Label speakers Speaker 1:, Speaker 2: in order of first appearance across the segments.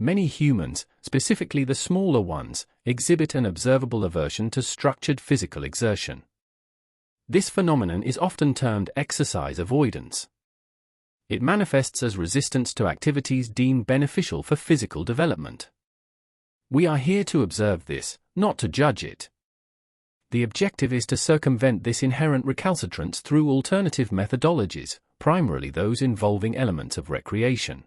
Speaker 1: Many humans, specifically the smaller ones, exhibit an observable aversion to structured physical exertion. This phenomenon is often termed exercise avoidance. It manifests as resistance to activities deemed beneficial for physical development. We are here to observe this, not to judge it. The objective is to circumvent this inherent recalcitrance through alternative methodologies, primarily those involving elements of recreation.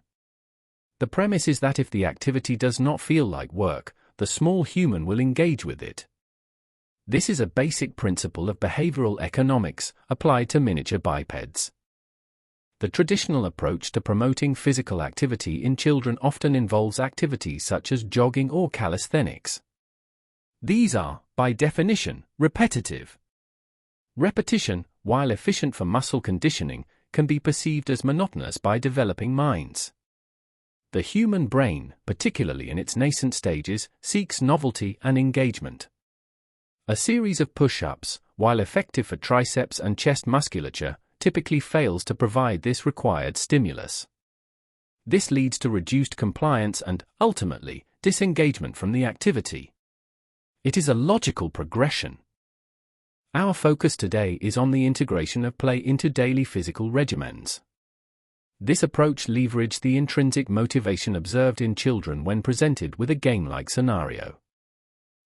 Speaker 1: The premise is that if the activity does not feel like work, the small human will engage with it. This is a basic principle of behavioral economics applied to miniature bipeds. The traditional approach to promoting physical activity in children often involves activities such as jogging or calisthenics. These are, by definition, repetitive. Repetition, while efficient for muscle conditioning, can be perceived as monotonous by developing minds. The human brain, particularly in its nascent stages, seeks novelty and engagement. A series of push-ups, while effective for triceps and chest musculature, typically fails to provide this required stimulus. This leads to reduced compliance and, ultimately, disengagement from the activity. It is a logical progression. Our focus today is on the integration of play into daily physical regimens. This approach leverages the intrinsic motivation observed in children when presented with a game-like scenario.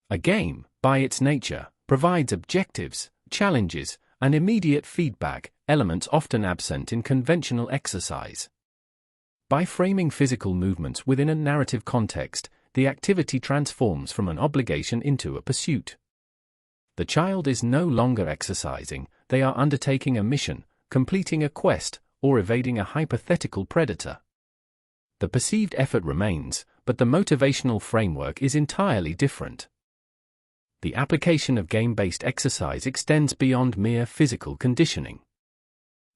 Speaker 1: A game, by its nature, provides objectives, challenges, and immediate feedback, elements often absent in conventional exercise. By framing physical movements within a narrative context, the activity transforms from an obligation into a pursuit. The child is no longer exercising, they are undertaking a mission, completing a quest, or evading a hypothetical predator. The perceived effort remains, but the motivational framework is entirely different. The application of game-based exercise extends beyond mere physical conditioning.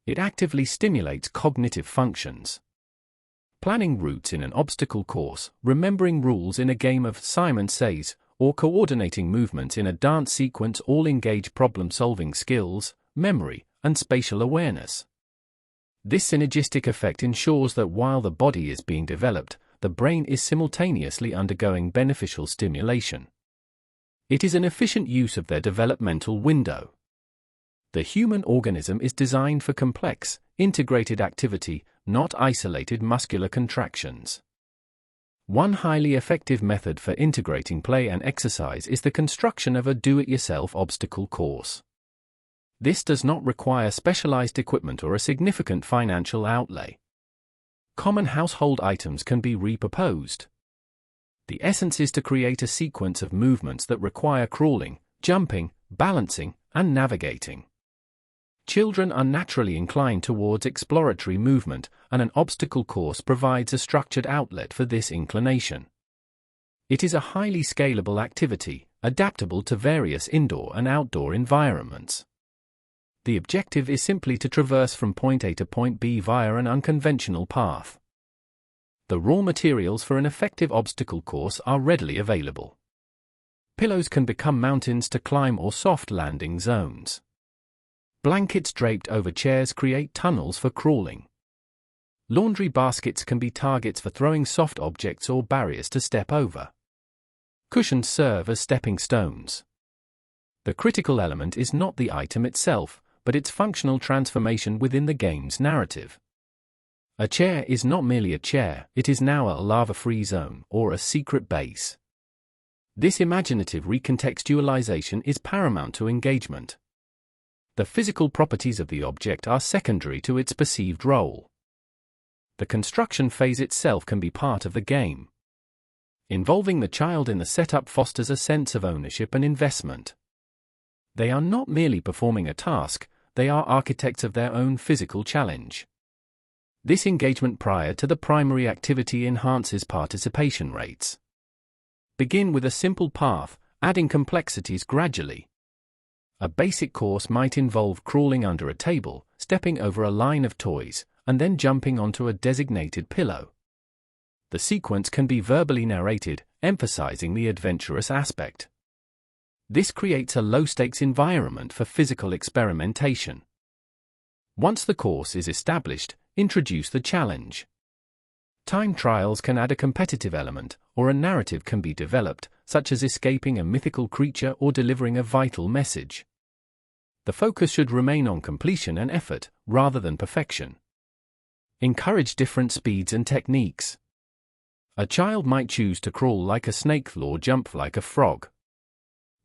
Speaker 1: It actively stimulates cognitive functions. Planning routes in an obstacle course, remembering rules in a game of Simon Says, or coordinating movements in a dance sequence all engage problem-solving skills, memory, and spatial awareness. This synergistic effect ensures that while the body is being developed, the brain is simultaneously undergoing beneficial stimulation. It is an efficient use of their developmental window. The human organism is designed for complex, integrated activity, not isolated muscular contractions. One highly effective method for integrating play and exercise is the construction of a do-it-yourself obstacle course. This does not require specialized equipment or a significant financial outlay. Common household items can be repurposed. The essence is to create a sequence of movements that require crawling, jumping, balancing, and navigating. Children are naturally inclined towards exploratory movement, and an obstacle course provides a structured outlet for this inclination. It is a highly scalable activity, adaptable to various indoor and outdoor environments. The objective is simply to traverse from point A to point B via an unconventional path. The raw materials for an effective obstacle course are readily available. Pillows can become mountains to climb or soft landing zones. Blankets draped over chairs create tunnels for crawling. Laundry baskets can be targets for throwing soft objects or barriers to step over. Cushions serve as stepping stones. The critical element is not the item itself, but its functional transformation within the game's narrative. A chair is not merely a chair, it is now a lava-free zone or a secret base. This imaginative recontextualization is paramount to engagement. The physical properties of the object are secondary to its perceived role. The construction phase itself can be part of the game. Involving the child in the setup fosters a sense of ownership and investment. They are not merely performing a task, they are architects of their own physical challenge. This engagement prior to the primary activity enhances participation rates. Begin with a simple path, adding complexities gradually. A basic course might involve crawling under a table, stepping over a line of toys, and then jumping onto a designated pillow. The sequence can be verbally narrated, emphasizing the adventurous aspect. This creates a low-stakes environment for physical experimentation. Once the course is established, introduce the challenge. Time trials can add a competitive element, or a narrative can be developed, such as escaping a mythical creature or delivering a vital message. The focus should remain on completion and effort, rather than perfection. Encourage different speeds and techniques. A child might choose to crawl like a snake or jump like a frog.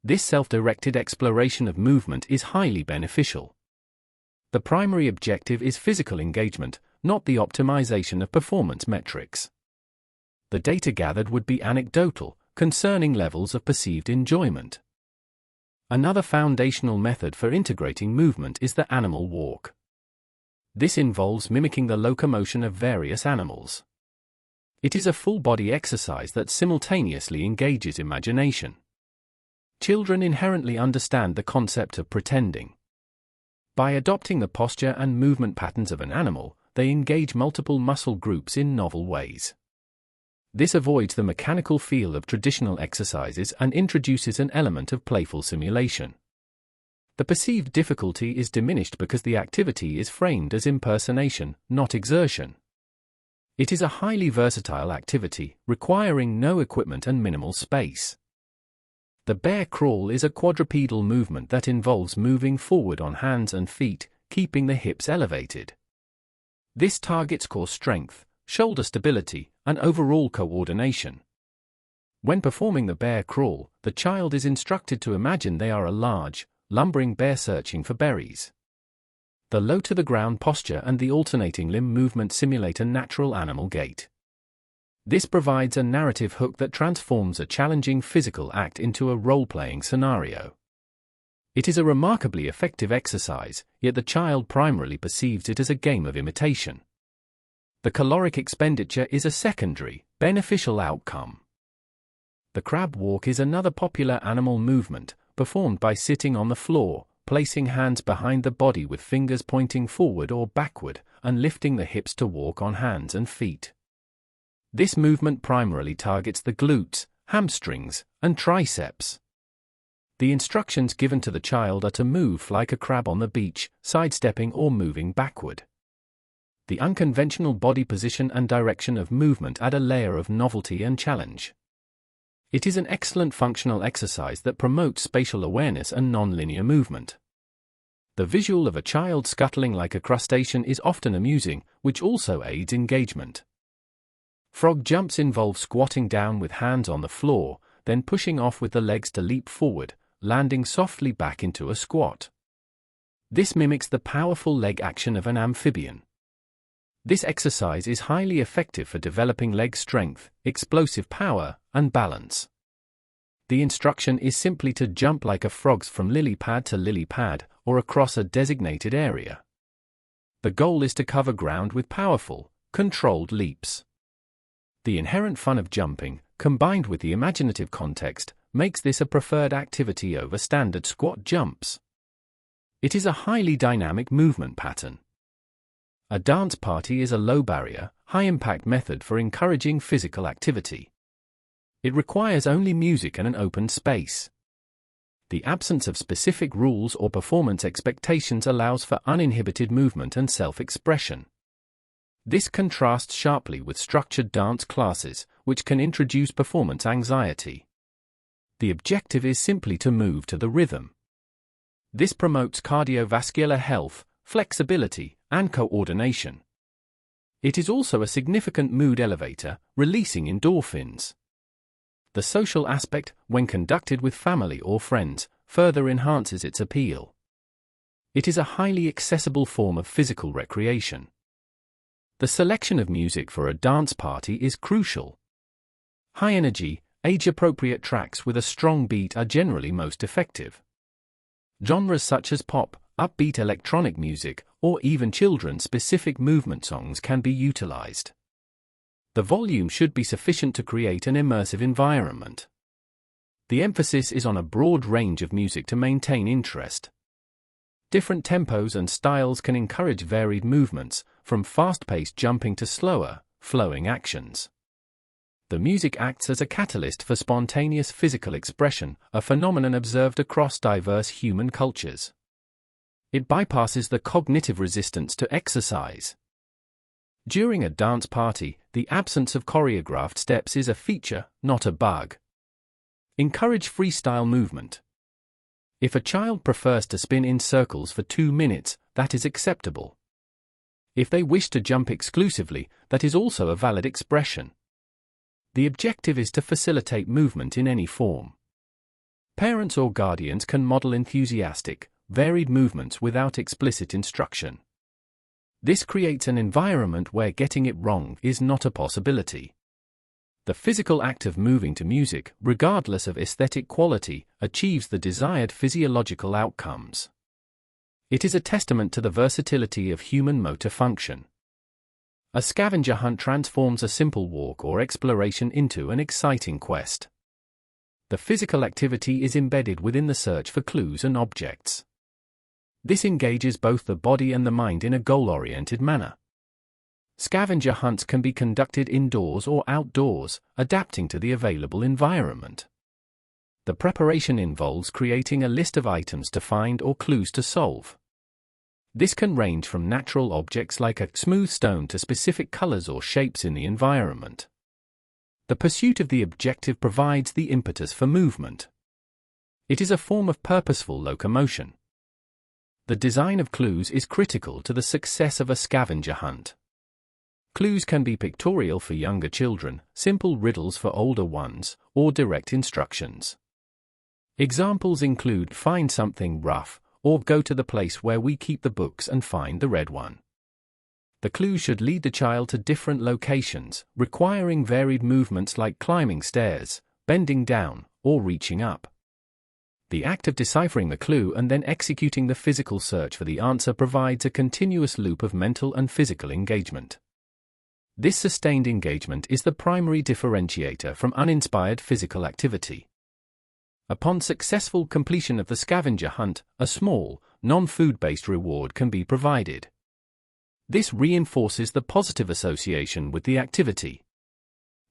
Speaker 1: This self-directed exploration of movement is highly beneficial. The primary objective is physical engagement, not the optimization of performance metrics. The data gathered would be anecdotal, concerning levels of perceived enjoyment. Another foundational method for integrating movement is the animal walk. This involves mimicking the locomotion of various animals. It is a full-body exercise that simultaneously engages imagination. Children inherently understand the concept of pretending. By adopting the posture and movement patterns of an animal, they engage multiple muscle groups in novel ways. This avoids the mechanical feel of traditional exercises and introduces an element of playful simulation. The perceived difficulty is diminished because the activity is framed as impersonation, not exertion. It is a highly versatile activity, requiring no equipment and minimal space. The bear crawl is a quadrupedal movement that involves moving forward on hands and feet, keeping the hips elevated. This targets core strength, shoulder stability, and overall coordination. When performing the bear crawl, the child is instructed to imagine they are a large, lumbering bear searching for berries. The low-to-the-ground posture and the alternating limb movement simulate a natural animal gait. This provides a narrative hook that transforms a challenging physical act into a role-playing scenario. It is a remarkably effective exercise, yet the child primarily perceives it as a game of imitation. The caloric expenditure is a secondary, beneficial outcome. The crab walk is another popular animal movement, performed by sitting on the floor, placing hands behind the body with fingers pointing forward or backward, and lifting the hips to walk on hands and feet. This movement primarily targets the glutes, hamstrings, and triceps. The instructions given to the child are to move like a crab on the beach, sidestepping or moving backward. The unconventional body position and direction of movement add a layer of novelty and challenge. It is an excellent functional exercise that promotes spatial awareness and non-linear movement. The visual of a child scuttling like a crustacean is often amusing, which also aids engagement. Frog jumps involve squatting down with hands on the floor, then pushing off with the legs to leap forward, landing softly back into a squat. This mimics the powerful leg action of an amphibian. This exercise is highly effective for developing leg strength, explosive power, and balance. The instruction is simply to jump like a frog from lily pad to lily pad, or across a designated area. The goal is to cover ground with powerful, controlled leaps. The inherent fun of jumping, combined with the imaginative context, makes this a preferred activity over standard squat jumps. It is a highly dynamic movement pattern. A dance party is a low-barrier, high-impact method for encouraging physical activity. It requires only music and an open space. The absence of specific rules or performance expectations allows for uninhibited movement and self-expression. This contrasts sharply with structured dance classes, which can introduce performance anxiety. The objective is simply to move to the rhythm. This promotes cardiovascular health, flexibility, and coordination. It is also a significant mood elevator, releasing endorphins. The social aspect, when conducted with family or friends, further enhances its appeal. It is a highly accessible form of physical recreation. The selection of music for a dance party is crucial. High-energy, age-appropriate tracks with a strong beat are generally most effective. Genres such as pop, upbeat electronic music, or even children-specific movement songs can be utilized. The volume should be sufficient to create an immersive environment. The emphasis is on a broad range of music to maintain interest. Different tempos and styles can encourage varied movements, from fast-paced jumping to slower, flowing actions. The music acts as a catalyst for spontaneous physical expression, a phenomenon observed across diverse human cultures. It bypasses the cognitive resistance to exercise. During a dance party, the absence of choreographed steps is a feature, not a bug. Encourage freestyle movement. If a child prefers to spin in circles for 2 minutes, that is acceptable. If they wish to jump exclusively, that is also a valid expression. The objective is to facilitate movement in any form. Parents or guardians can model enthusiastic, varied movements without explicit instruction. This creates an environment where getting it wrong is not a possibility. The physical act of moving to music, regardless of aesthetic quality, achieves the desired physiological outcomes. It is a testament to the versatility of human motor function. A scavenger hunt transforms a simple walk or exploration into an exciting quest. The physical activity is embedded within the search for clues and objects. This engages both the body and the mind in a goal-oriented manner. Scavenger hunts can be conducted indoors or outdoors, adapting to the available environment. The preparation involves creating a list of items to find or clues to solve. This can range from natural objects like a smooth stone to specific colors or shapes in the environment. The pursuit of the objective provides the impetus for movement. It is a form of purposeful locomotion. The design of clues is critical to the success of a scavenger hunt. Clues can be pictorial for younger children, simple riddles for older ones, or direct instructions. Examples include find something rough, or go to the place where we keep the books and find the red one. The clues should lead the child to different locations, requiring varied movements like climbing stairs, bending down, or reaching up. The act of deciphering the clue and then executing the physical search for the answer provides a continuous loop of mental and physical engagement. This sustained engagement is the primary differentiator from uninspired physical activity. Upon successful completion of the scavenger hunt, a small, non-food-based reward can be provided. This reinforces the positive association with the activity.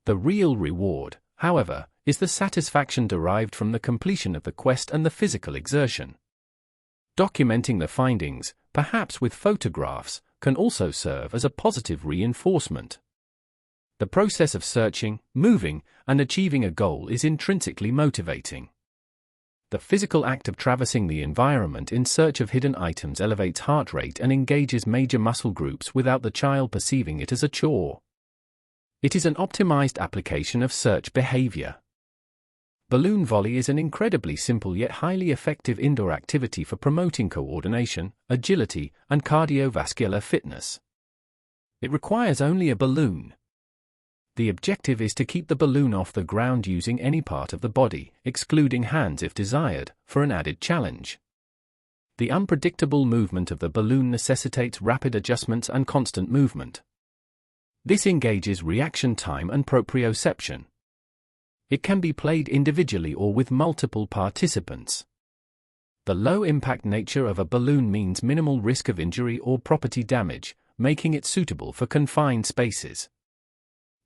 Speaker 1: The real reward, however, is the satisfaction derived from the completion of the quest and the physical exertion. Documenting the findings, perhaps with photographs, can also serve as a positive reinforcement. The process of searching, moving, and achieving a goal is intrinsically motivating. The physical act of traversing the environment in search of hidden items elevates heart rate and engages major muscle groups without the child perceiving it as a chore. It is an optimized application of search behavior. Balloon volley is an incredibly simple yet highly effective indoor activity for promoting coordination, agility, and cardiovascular fitness. It requires only a balloon. The objective is to keep the balloon off the ground using any part of the body, excluding hands if desired, for an added challenge. The unpredictable movement of the balloon necessitates rapid adjustments and constant movement. This engages reaction time and proprioception. It can be played individually or with multiple participants. The low-impact nature of a balloon means minimal risk of injury or property damage, making it suitable for confined spaces.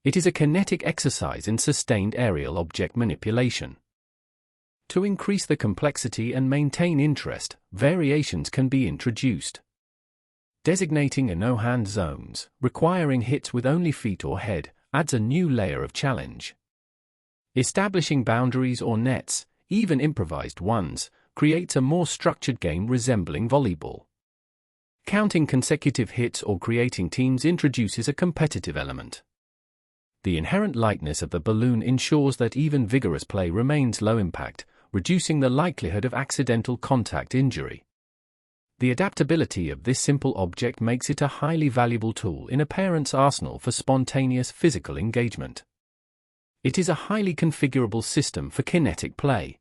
Speaker 1: It is a kinetic exercise in sustained aerial object manipulation. To increase the complexity and maintain interest, variations can be introduced. Designating a no-hand zones, requiring hits with only feet or head, adds a new layer of challenge. Establishing boundaries or nets, even improvised ones, creates a more structured game resembling volleyball. Counting consecutive hits or creating teams introduces a competitive element. The inherent lightness of the balloon ensures that even vigorous play remains low impact, reducing the likelihood of accidental contact injury. The adaptability of this simple object makes it a highly valuable tool in a parent's arsenal for spontaneous physical engagement. It is a highly configurable system for kinetic play.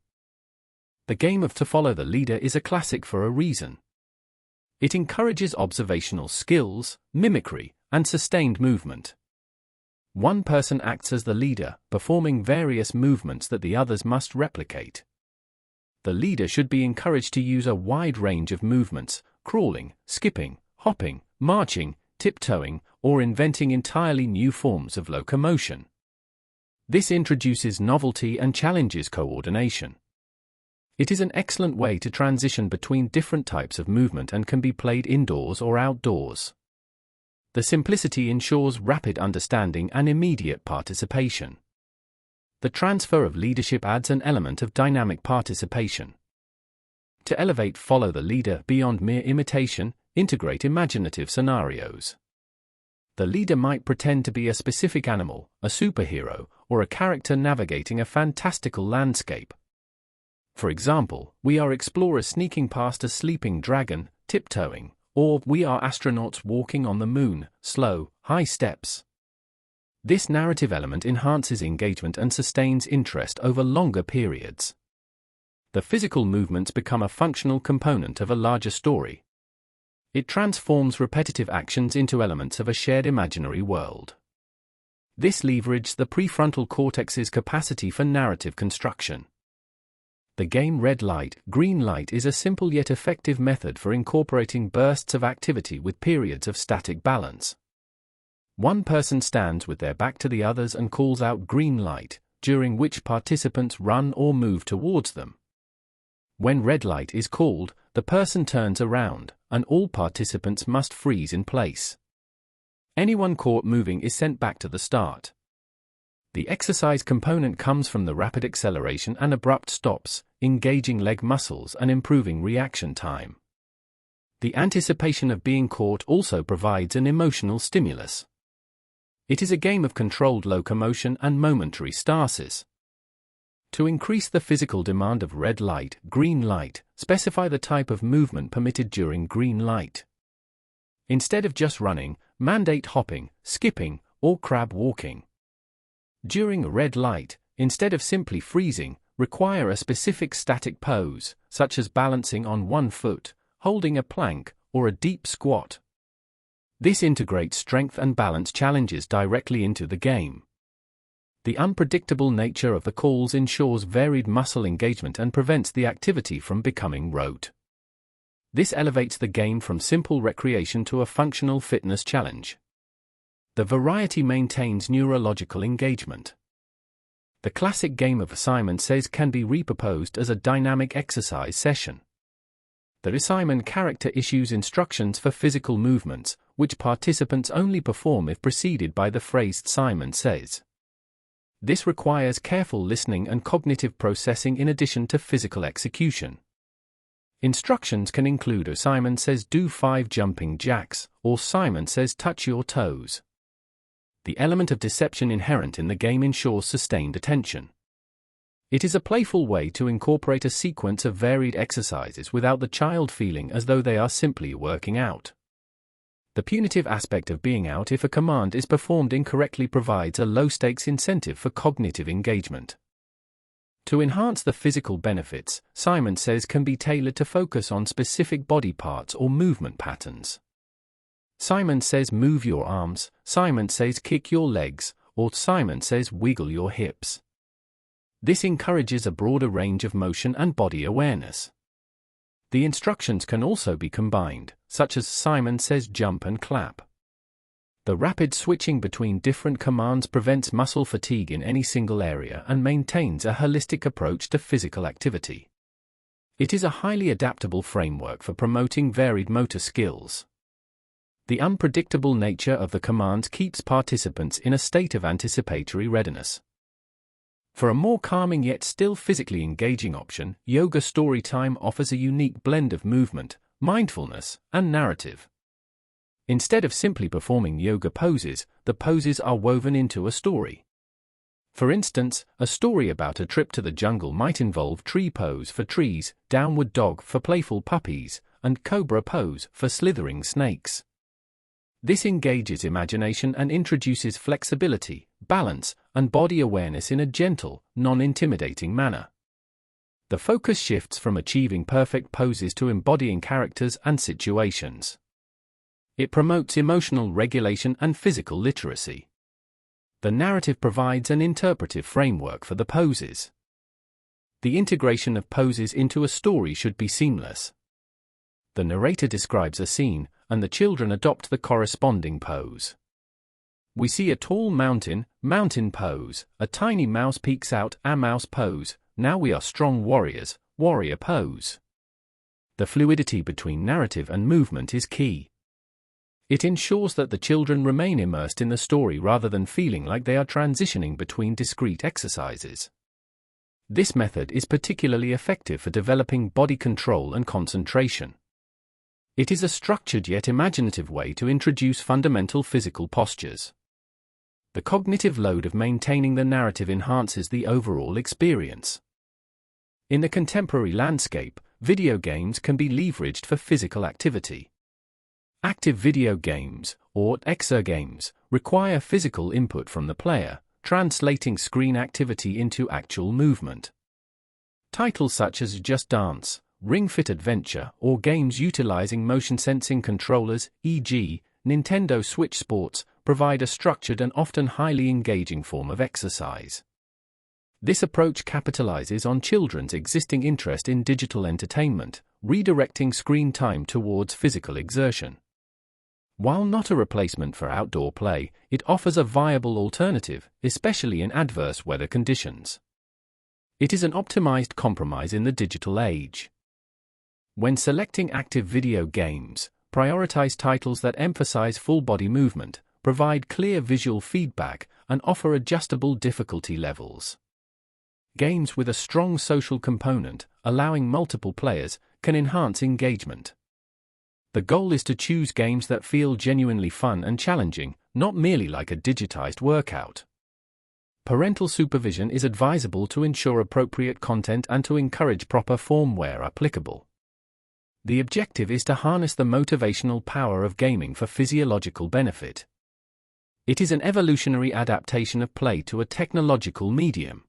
Speaker 1: The game of To Follow the Leader is a classic for a reason. It encourages observational skills, mimicry, and sustained movement. One person acts as the leader, performing various movements that the others must replicate. The leader should be encouraged to use a wide range of movements, crawling, skipping, hopping, marching, tiptoeing, or inventing entirely new forms of locomotion. This introduces novelty and challenges coordination. It is an excellent way to transition between different types of movement and can be played indoors or outdoors. The simplicity ensures rapid understanding and immediate participation. The transfer of leadership adds an element of dynamic participation. To elevate follow the leader beyond mere imitation, integrate imaginative scenarios. The leader might pretend to be a specific animal, a superhero, or a character navigating a fantastical landscape. For example, we are explorers sneaking past a sleeping dragon, tiptoeing, or we are astronauts walking on the moon, slow, high steps. This narrative element enhances engagement and sustains interest over longer periods. The physical movements become a functional component of a larger story. It transforms repetitive actions into elements of a shared imaginary world. This leverages the prefrontal cortex's capacity for narrative construction. The game red light, green light is a simple yet effective method for incorporating bursts of activity with periods of static balance. One person stands with their back to the others and calls out green light, during which participants run or move towards them. When red light is called, the person turns around, and all participants must freeze in place. Anyone caught moving is sent back to the start. The exercise component comes from the rapid acceleration and abrupt stops, engaging leg muscles and improving reaction time. The anticipation of being caught also provides an emotional stimulus. It is a game of controlled locomotion and momentary stasis. To increase the physical demand of red light, green light, specify the type of movement permitted during green light. Instead of just running, mandate hopping, skipping, or crab walking. During red light, instead of simply freezing, require a specific static pose, such as balancing on one foot, holding a plank, or a deep squat. This integrates strength and balance challenges directly into the game. The unpredictable nature of the calls ensures varied muscle engagement and prevents the activity from becoming rote. This elevates the game from simple recreation to a functional fitness challenge. The variety maintains neurological engagement. The classic game of Simon Says can be repurposed as a dynamic exercise session. The Simon character issues instructions for physical movements, which participants only perform if preceded by the phrase Simon Says. This requires careful listening and cognitive processing in addition to physical execution. Instructions can include Simon says do 5 jumping jacks, or Simon says touch your toes. The element of deception inherent in the game ensures sustained attention. It is a playful way to incorporate a sequence of varied exercises without the child feeling as though they are simply working out. The punitive aspect of being out if a command is performed incorrectly provides a low-stakes incentive for cognitive engagement. To enhance the physical benefits, Simon Says can be tailored to focus on specific body parts or movement patterns. Simon Says move your arms, Simon Says kick your legs, or Simon Says wiggle your hips. This encourages a broader range of motion and body awareness. The instructions can also be combined, such as Simon Says jump and clap. The rapid switching between different commands prevents muscle fatigue in any single area and maintains a holistic approach to physical activity. It is a highly adaptable framework for promoting varied motor skills. The unpredictable nature of the commands keeps participants in a state of anticipatory readiness. For a more calming yet still physically engaging option, Yoga Storytime offers a unique blend of movement, mindfulness, and narrative. Instead of simply performing yoga poses, the poses are woven into a story. For instance, a story about a trip to the jungle might involve tree pose for trees, downward dog for playful puppies, and cobra pose for slithering snakes. This engages imagination and introduces flexibility, balance, and body awareness in a gentle, non-intimidating manner. The focus shifts from achieving perfect poses to embodying characters and situations. It promotes emotional regulation and physical literacy. The narrative provides an interpretive framework for the poses. The integration of poses into a story should be seamless. The narrator describes a scene, and the children adopt the corresponding pose. We see a tall mountain, mountain pose, a tiny mouse peeks out, a mouse pose, now we are strong warriors, warrior pose. The fluidity between narrative and movement is key. It ensures that the children remain immersed in the story rather than feeling like they are transitioning between discrete exercises. This method is particularly effective for developing body control and concentration. It is a structured yet imaginative way to introduce fundamental physical postures. The cognitive load of maintaining the narrative enhances the overall experience. In the contemporary landscape, video games can be leveraged for physical activity. Active video games, or exergames, require physical input from the player, translating screen activity into actual movement. Titles such as Just Dance, Ring Fit Adventure, or games utilizing motion-sensing controllers, e.g., Nintendo Switch Sports, provide a structured and often highly engaging form of exercise. This approach capitalizes on children's existing interest in digital entertainment, redirecting screen time towards physical exertion. While not a replacement for outdoor play, it offers a viable alternative, especially in adverse weather conditions. It is an optimized compromise in the digital age. When selecting active video games, prioritize titles that emphasize full-body movement, provide clear visual feedback, and offer adjustable difficulty levels. Games with a strong social component, allowing multiple players, can enhance engagement. The goal is to choose games that feel genuinely fun and challenging, not merely like a digitized workout. Parental supervision is advisable to ensure appropriate content and to encourage proper form where applicable. The objective is to harness the motivational power of gaming for physiological benefit. It is an evolutionary adaptation of play to a technological medium.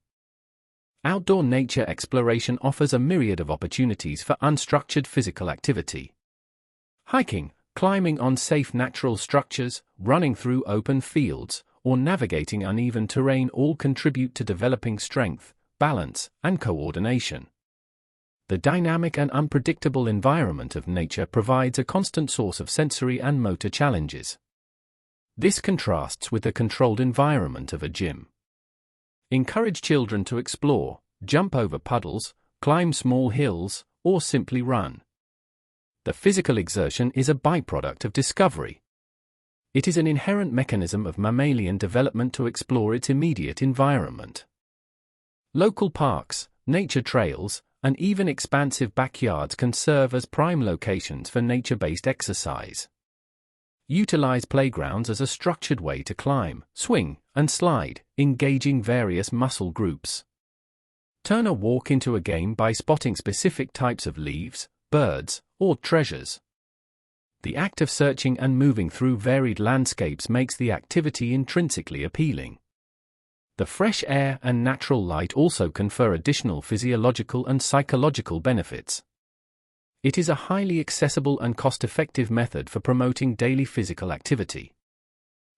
Speaker 1: Outdoor nature exploration offers a myriad of opportunities for unstructured physical activity. Hiking, climbing on safe natural structures, running through open fields, or navigating uneven terrain all contribute to developing strength, balance, and coordination. The dynamic and unpredictable environment of nature provides a constant source of sensory and motor challenges. This contrasts with the controlled environment of a gym. Encourage children to explore, jump over puddles, climb small hills, or simply run. The physical exertion is a byproduct of discovery. It is an inherent mechanism of mammalian development to explore its immediate environment. Local parks, nature trails, and even expansive backyards can serve as prime locations for nature-based exercise. Utilize playgrounds as a structured way to climb, swing, and slide, engaging various muscle groups. Turn a walk into a game by spotting specific types of leaves, birds, or treasures. The act of searching and moving through varied landscapes makes the activity intrinsically appealing. The fresh air and natural light also confer additional physiological and psychological benefits. It is a highly accessible and cost-effective method for promoting daily physical activity.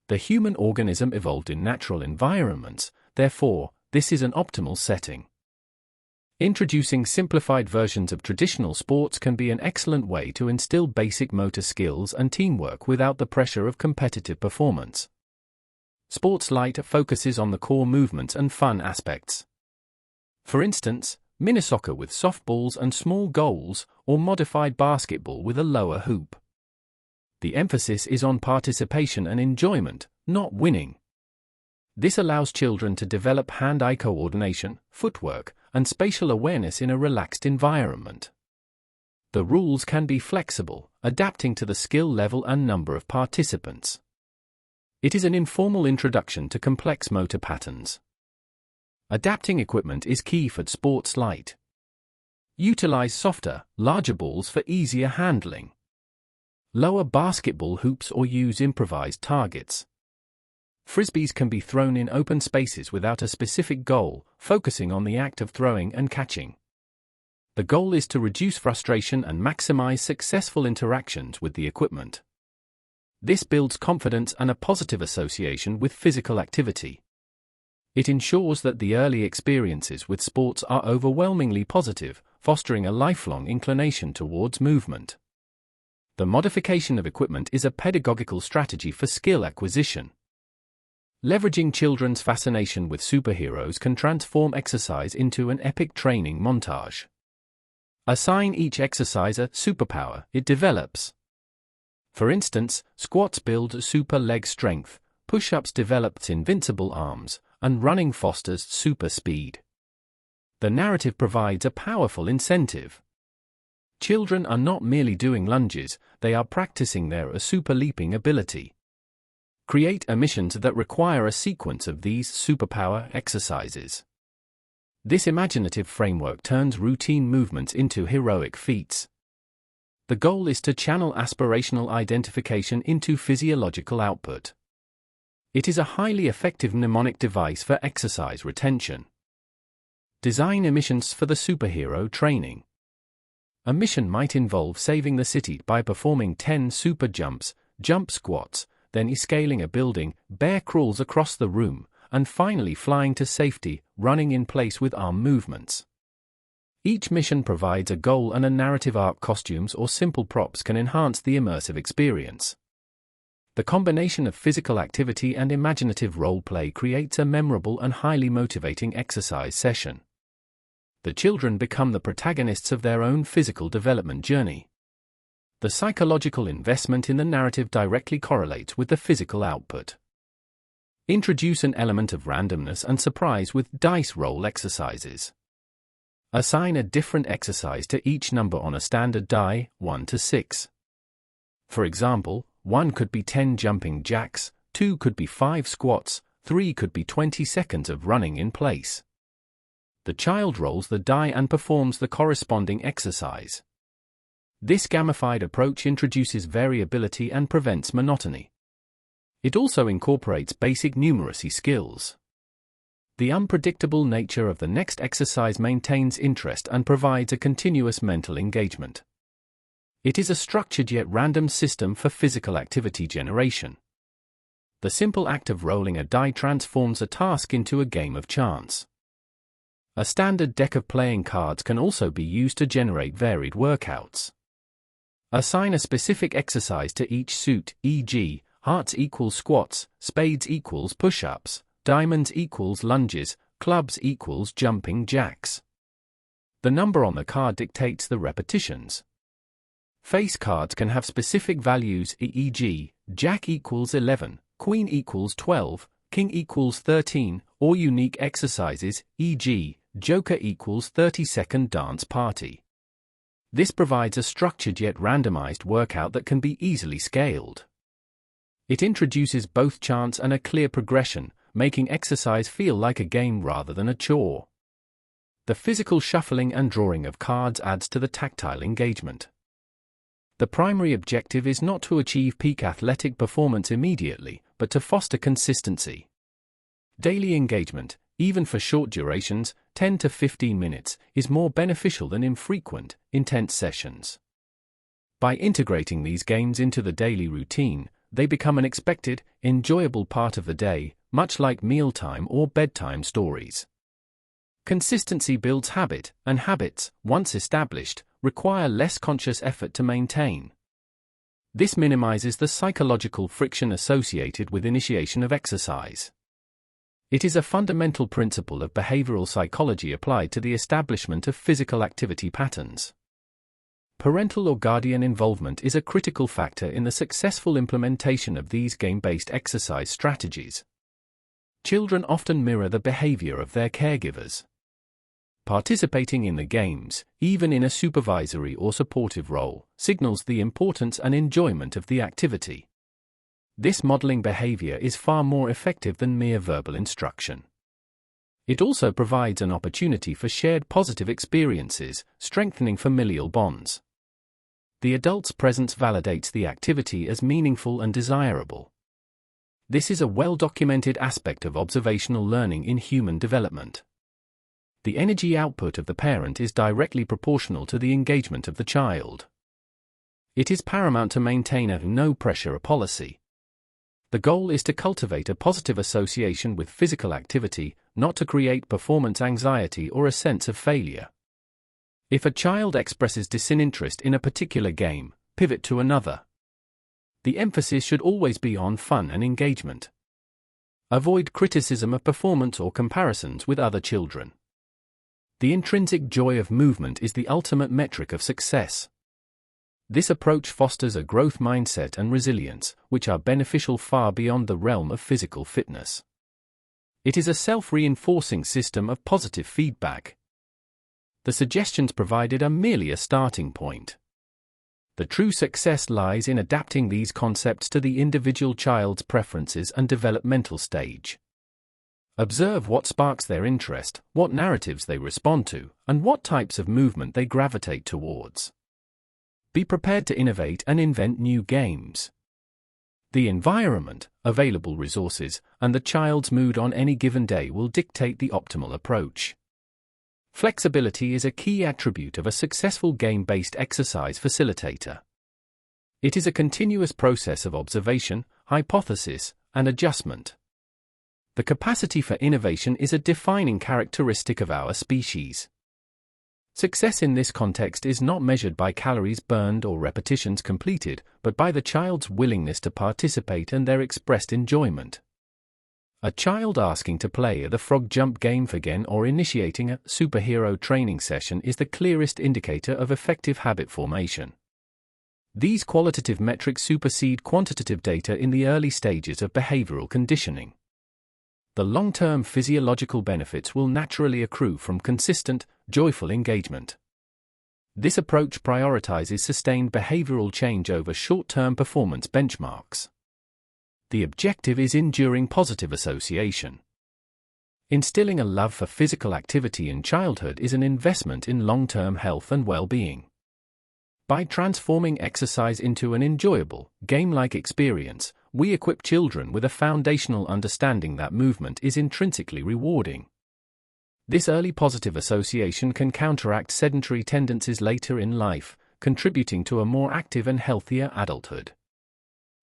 Speaker 1: The human organism evolved in natural environments, therefore, this is an optimal setting. Introducing simplified versions of traditional sports can be an excellent way to instill basic motor skills and teamwork without the pressure of competitive performance. Sports Light focuses on the core movements and fun aspects. For instance, mini soccer with softballs and small goals, or modified basketball with a lower hoop. The emphasis is on participation and enjoyment, not winning. This allows children to develop hand-eye coordination, footwork, and spatial awareness in a relaxed environment. The rules can be flexible, adapting to the skill level and number of participants. It is an informal introduction to complex motor patterns. Adapting equipment is key for Sports Light. Utilize softer, larger balls for easier handling. Lower basketball hoops or use improvised targets. Frisbees can be thrown in open spaces without a specific goal, focusing on the act of throwing and catching. The goal is to reduce frustration and maximize successful interactions with the equipment. This builds confidence and a positive association with physical activity. It ensures that the early experiences with sports are overwhelmingly positive, fostering a lifelong inclination towards movement. The modification of equipment is a pedagogical strategy for skill acquisition. Leveraging children's fascination with superheroes can transform exercise into an epic training montage. Assign each exercise a superpower it develops. For instance, squats build super leg strength, push-ups develop invincible arms, and running fosters super speed. The narrative provides a powerful incentive. Children are not merely doing lunges, they are practicing their super leaping ability. Create missions that require a sequence of these superpower exercises. This imaginative framework turns routine movements into heroic feats. The goal is to channel aspirational identification into physiological output. It is a highly effective mnemonic device for exercise retention. Design missions for the superhero training. A mission might involve saving the city by performing 10 super jumps, jump squats, then scaling a building, bear crawls across the room, and finally flying to safety, running in place with arm movements. Each mission provides a goal and a narrative arc. Costumes or simple props can enhance the immersive experience. The combination of physical activity and imaginative role-play creates a memorable and highly motivating exercise session. The children become the protagonists of their own physical development journey. The psychological investment in the narrative directly correlates with the physical output. Introduce an element of randomness and surprise with dice roll exercises. Assign a different exercise to each number on a standard die, 1 to 6. For example, 1 could be 10 jumping jacks, 2 could be 5 squats, 3 could be 20 seconds of running in place. The child rolls the die and performs the corresponding exercise. This gamified approach introduces variability and prevents monotony. It also incorporates basic numeracy skills. The unpredictable nature of the next exercise maintains interest and provides a continuous mental engagement. It is a structured yet random system for physical activity generation. The simple act of rolling a die transforms a task into a game of chance. A standard deck of playing cards can also be used to generate varied workouts. Assign a specific exercise to each suit, e.g., hearts equals squats, spades equals push-ups, diamonds equals lunges, clubs equals jumping jacks. The number on the card dictates the repetitions. Face cards can have specific values, e.g., jack equals 11, queen equals 12, king equals 13, or unique exercises, e.g., joker equals 30-second dance party. This provides a structured yet randomized workout that can be easily scaled. It introduces both chance and a clear progression, making exercise feel like a game rather than a chore. The physical shuffling and drawing of cards adds to the tactile engagement. The primary objective is not to achieve peak athletic performance immediately, but to foster consistency. Daily engagement, even for short durations, 10 to 15 minutes, is more beneficial than infrequent, intense sessions. By integrating these games into the daily routine, they become an expected, enjoyable part of the day, much like mealtime or bedtime stories. Consistency builds habit, and habits, once established, require less conscious effort to maintain. This minimizes the psychological friction associated with initiation of exercise. It is a fundamental principle of behavioral psychology applied to the establishment of physical activity patterns. Parental or guardian involvement is a critical factor in the successful implementation of these game-based exercise strategies. Children often mirror the behavior of their caregivers. Participating in the games, even in a supervisory or supportive role, signals the importance and enjoyment of the activity. This modeling behavior is far more effective than mere verbal instruction. It also provides an opportunity for shared positive experiences, strengthening familial bonds. The adult's presence validates the activity as meaningful and desirable. This is a well-documented aspect of observational learning in human development. The energy output of the parent is directly proportional to the engagement of the child. It is paramount to maintain a no-pressure policy. The goal is to cultivate a positive association with physical activity, not to create performance anxiety or a sense of failure. If a child expresses disinterest in a particular game, pivot to another. The emphasis should always be on fun and engagement. Avoid criticism of performance or comparisons with other children. The intrinsic joy of movement is the ultimate metric of success. This approach fosters a growth mindset and resilience, which are beneficial far beyond the realm of physical fitness. It is a self-reinforcing system of positive feedback. The suggestions provided are merely a starting point. The true success lies in adapting these concepts to the individual child's preferences and developmental stage. Observe what sparks their interest, what narratives they respond to, and what types of movement they gravitate towards. Be prepared to innovate and invent new games. The environment, available resources, and the child's mood on any given day will dictate the optimal approach. Flexibility is a key attribute of a successful game-based exercise facilitator. It is a continuous process of observation, hypothesis, and adjustment. The capacity for innovation is a defining characteristic of our species. Success in this context is not measured by calories burned or repetitions completed, but by the child's willingness to participate and their expressed enjoyment. A child asking to play the frog jump game again or initiating a superhero training session is the clearest indicator of effective habit formation. These qualitative metrics supersede quantitative data in the early stages of behavioral conditioning. The long-term physiological benefits will naturally accrue from consistent, joyful engagement. This approach prioritizes sustained behavioral change over short-term performance benchmarks. The objective is enduring positive association. Instilling a love for physical activity in childhood is an investment in long-term health and well-being. By transforming exercise into an enjoyable, game-like experience, we equip children with a foundational understanding that movement is intrinsically rewarding. This early positive association can counteract sedentary tendencies later in life, contributing to a more active and healthier adulthood.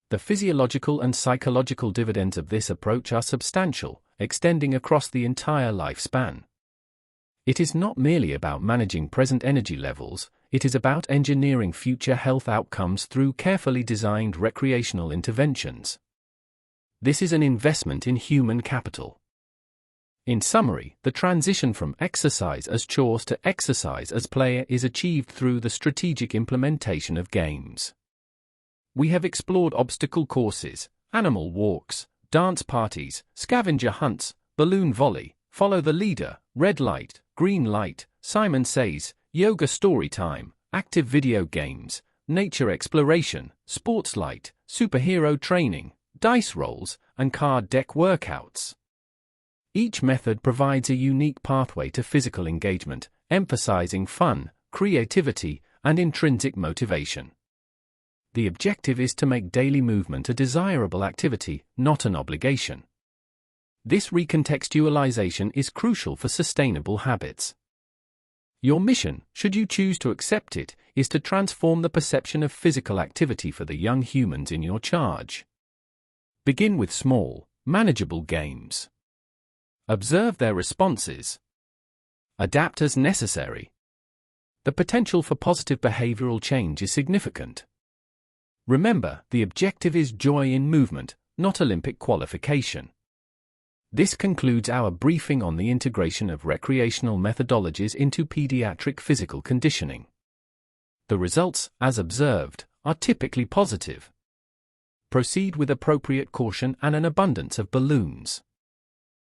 Speaker 1: The physiological and psychological dividends of this approach are substantial, extending across the entire lifespan. It is not merely about managing present energy levels, it is about engineering future health outcomes through carefully designed recreational interventions. This is an investment in human capital. In summary, the transition from exercise as chores to exercise as play is achieved through the strategic implementation of games. We have explored obstacle courses, animal walks, dance parties, scavenger hunts, balloon volley, follow the leader, red light, green light, Simon Says, yoga story time, active video games, nature exploration, sports light, superhero training, dice rolls, and card deck workouts. Each method provides a unique pathway to physical engagement, emphasizing fun, creativity, and intrinsic motivation. The objective is to make daily movement a desirable activity, not an obligation. This recontextualization is crucial for sustainable habits. Your mission, should you choose to accept it, is to transform the perception of physical activity for the young humans in your charge. Begin with small, manageable games. Observe their responses. Adapt as necessary. The potential for positive behavioral change is significant. Remember, the objective is joy in movement, not Olympic qualification. This concludes our briefing on the integration of recreational methodologies into pediatric physical conditioning. The results, as observed, are typically positive. Proceed with appropriate caution and an abundance of balloons.